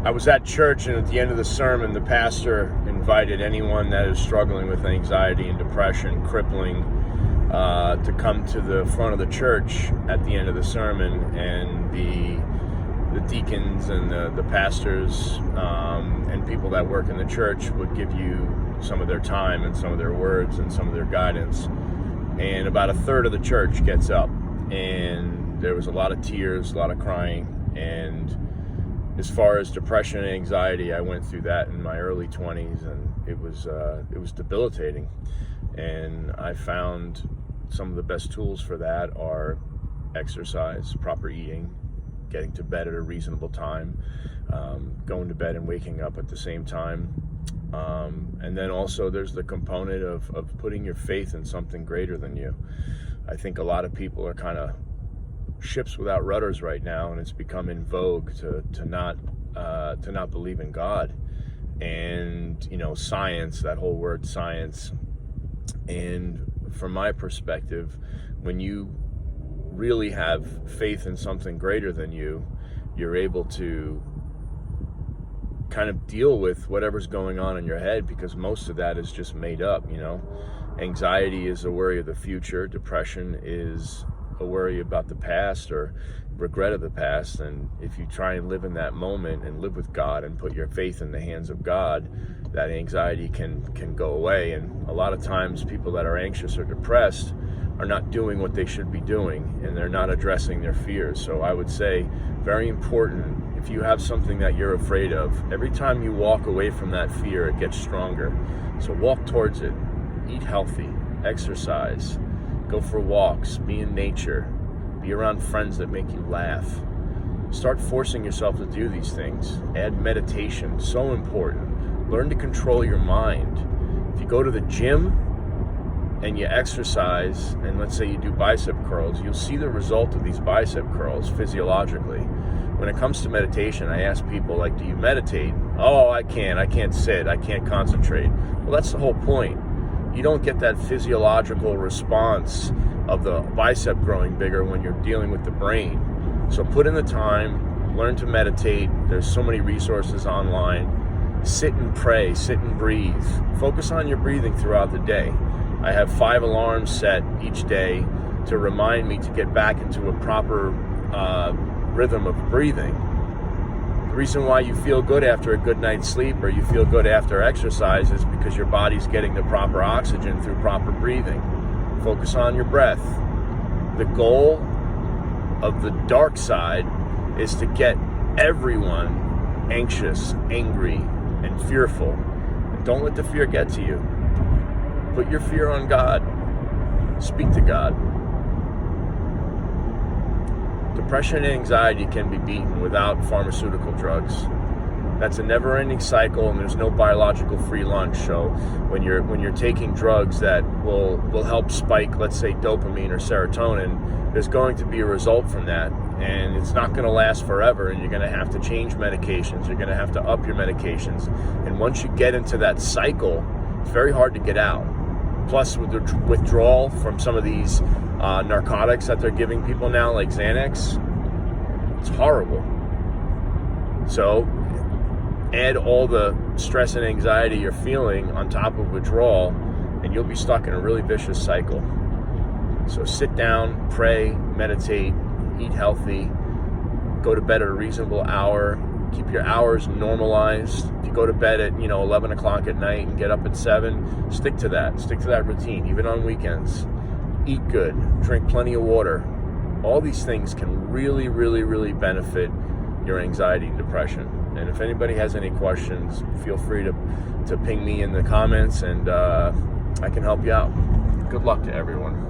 I was at church, and at the end of the sermon, the pastor invited anyone that is struggling with anxiety and depression, crippling, to come to the front of the church at the end of the sermon, and the deacons and the pastors and people that work in the church would give you some of their time and some of their words and some of their guidance. And about a third of the church gets up, and there was a lot of tears, a lot of crying. And as far as depression and anxiety, I went through that in my early 20s, and it was debilitating. And I found some of the best tools for that are exercise, proper eating, getting to bed at a reasonable time, going to bed and waking up at the same time. And then also there's the component of putting your faith in something greater than you. I think a lot of people are kind of ships without rudders right now, and it's become in vogue to not believe in God and science, that whole word science. And from my perspective, when you really have faith in something greater than you, you're able to kind of deal with whatever's going on in your head, because most of that is just made up. Anxiety is a worry of the future. Depression is a worry about the past or regret of the past. And if you try and live in that moment and live with God and put your faith in the hands of God, that anxiety can go away. And a lot of times people that are anxious or depressed are not doing what they should be doing, and they're not addressing their fears. So I would say, very important, if you have something that you're afraid of, every time you walk away from that fear, it gets stronger. So walk towards it, eat healthy, exercise, go for walks, be in nature, be around friends that make you laugh. Start forcing yourself to do these things. Add meditation, so important. Learn to control your mind. If you go to the gym and you exercise, and let's say you do bicep curls, you'll see the result of these bicep curls physiologically. When it comes to meditation, I ask people, do you meditate? Oh, I can't sit, I can't concentrate. Well, that's the whole point. You don't get that physiological response of the bicep growing bigger when you're dealing with the brain. So put in the time, learn to meditate. There's so many resources online. Sit and pray, sit and breathe. Focus on your breathing throughout the day. I have 5 alarms set each day to remind me to get back into a proper rhythm of breathing. The reason why you feel good after a good night's sleep, or you feel good after exercise, is because your body's getting the proper oxygen through proper breathing. Focus on your breath. The goal of the dark side is to get everyone anxious, angry, and fearful. And don't let the fear get to you. Put your fear on God. Speak to God. Depression and anxiety can be beaten without pharmaceutical drugs. That's a never-ending cycle, and there's no biological free lunch. So when you're taking drugs that will help spike, let's say, dopamine or serotonin, there's going to be a result from that, and it's not going to last forever, and you're going to have to change medications. You're going to have to up your medications. And once you get into that cycle, it's very hard to get out. Plus, with the withdrawal from some of these narcotics that they're giving people now, like Xanax, it's horrible. So add all the stress and anxiety you're feeling on top of withdrawal, and you'll be stuck in a really vicious cycle. So sit down, pray, meditate, eat healthy, go to bed at a reasonable hour, keep your hours normalized. If you go to bed at 11 o'clock at night and get up at 7, stick to that routine, even on weekends. Eat good, drink plenty of water. All these things can really, really, really benefit your anxiety and depression. And if anybody has any questions, feel free to ping me in the comments, and I can help you out. Good luck to everyone.